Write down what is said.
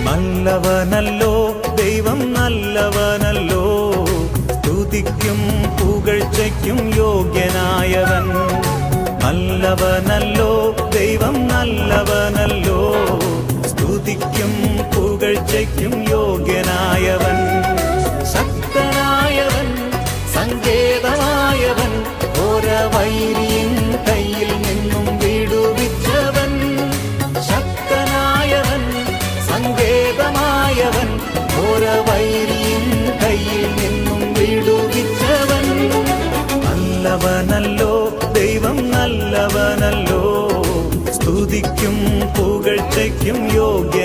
നല്ലവനല്ലോ ദൈവം നല്ലവനല്ലോ, സ്തുതിക്കും പുകഴ്ചയ്ക്കും യോഗ്യനായവൻ. നല്ലവനല്ലോ ദൈവം നല്ലവനല്ലോ, സ്തുതിക്കും പുകഴ്ചയ്ക്കും യോഗ്യനായവൻ. ശക്തനായവൻ സങ്കേതമായവൻ, ഘോരവൈരിയൻ കയ്യിൽ നിന്നും വിടുവിച്ചവൻ. ശക്തനായവൻ സങ്കേതമായവൻ, ഘോരവൈരിയൻ കയ്യിൽ നിന്നും വിടുവിച്ചവൻ. നല്ലവനല്ലോ ദൈവം നല്ലവനല്ലോ, സ്തുതിക്കും പുകഴ്ചയ്ക്കും യോഗ്യ